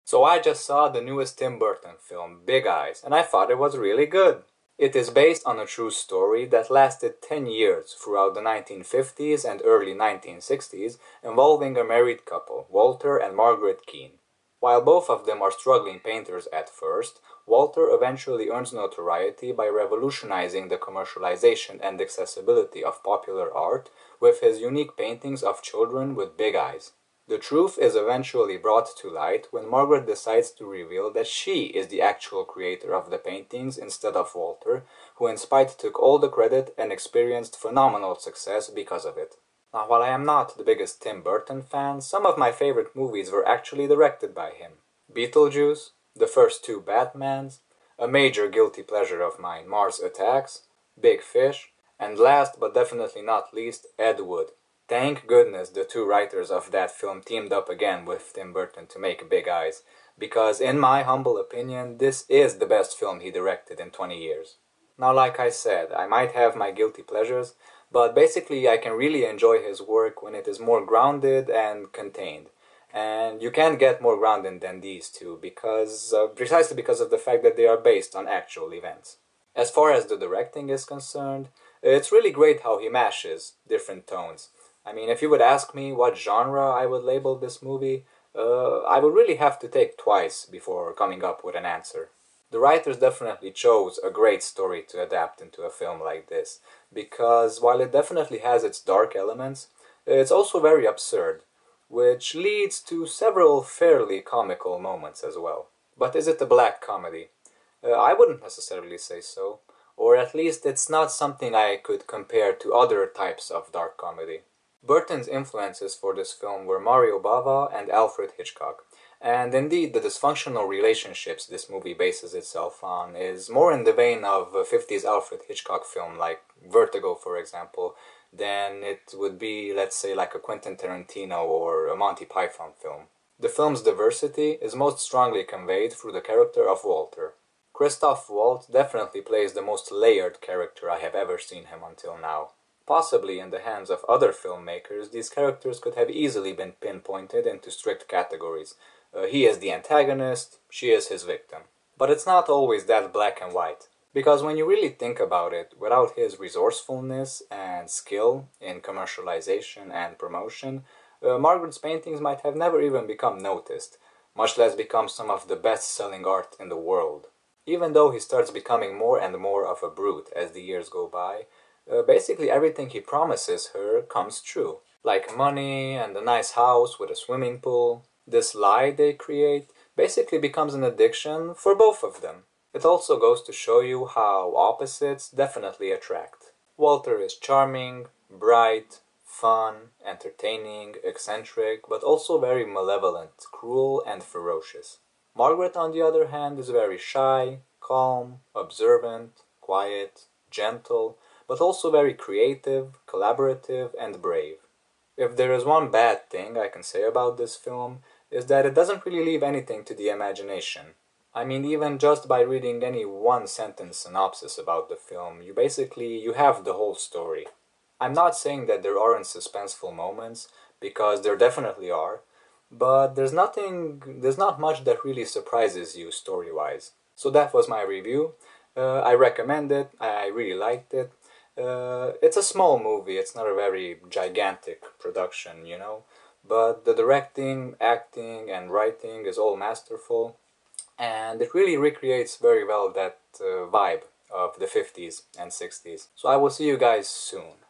So I just saw the newest Tim Burton film, Big Eyes, and I thought it was really good. It is based on a true story that lasted 10 years throughout the 1950s and early 1960s, involving a married couple, Walter and Margaret Keane. While both of them are struggling painters at first, Walter eventually earns notoriety by revolutionizing the commercialization and accessibility of popular art with his unique paintings of children with big eyes. The truth is eventually brought to light when Margaret decides to reveal that she is the actual creator of the paintings instead of Walter, who in spite took all the credit and experienced phenomenal success because of it. Now, while I am not the biggest Tim Burton fan, some of my favorite movies were actually directed by him. Beetlejuice, the first two Batmans, a major guilty pleasure of mine, Mars Attacks, Big Fish, and last but definitely not least, Ed Wood. Thank goodness the two writers of that film teamed up again with Tim Burton to make Big Eyes, because in my humble opinion, this is the best film he directed in 20 years. Now, like I said, I might have my guilty pleasures, but basically I can really enjoy his work when it is more grounded and contained. And you can't get more grounded than these two, precisely because of the fact that they are based on actual events. As far as the directing is concerned, it's really great how he mashes different tones. I mean, if you would ask me what genre I would label this movie, I would really have to think twice before coming up with an answer. The writers definitely chose a great story to adapt into a film like this, because while it definitely has its dark elements, it's also very absurd, which leads to several fairly comical moments as well. But is it a black comedy? I wouldn't necessarily say so, or at least it's not something I could compare to other types of dark comedy. Burton's influences for this film were Mario Bava and Alfred Hitchcock, and indeed the dysfunctional relationships this movie bases itself on is more in the vein of a 50s Alfred Hitchcock film like Vertigo, for example, than it would be, let's say, like a Quentin Tarantino or a Monty Python film. The film's diversity is most strongly conveyed through the character of Walter. Christoph Waltz definitely plays the most layered character I have ever seen him until now. Possibly in the hands of other filmmakers, these characters could have easily been pinpointed into strict categories. He is the antagonist, she is his victim. But it's not always that black and white. Because when you really think about it, without his resourcefulness and skill in commercialization and promotion, Margaret's paintings might have never even become noticed, much less become some of the best-selling art in the world. Even though he starts becoming more and more of a brute as the years go by, basically everything he promises her comes true. Like money and a nice house with a swimming pool. This lie they create basically becomes an addiction for both of them. It also goes to show you how opposites definitely attract. Walter is charming, bright, fun, entertaining, eccentric, but also very malevolent, cruel, and ferocious. Margaret, on the other hand, is very shy, calm, observant, quiet, gentle, but also very creative, collaborative, and brave. If there is one bad thing I can say about this film, is that it doesn't really leave anything to the imagination. I mean, even just by reading any one-sentence synopsis about the film, you have the whole story. I'm not saying that there aren't suspenseful moments, because there definitely are, but there's not much that really surprises you story-wise. So that was my review. I recommend it, I really liked it. It's a small movie, it's not a very gigantic production, but the directing, acting, and writing is all masterful, and it really recreates very well that vibe of the 50s and 60s. So I will see you guys soon.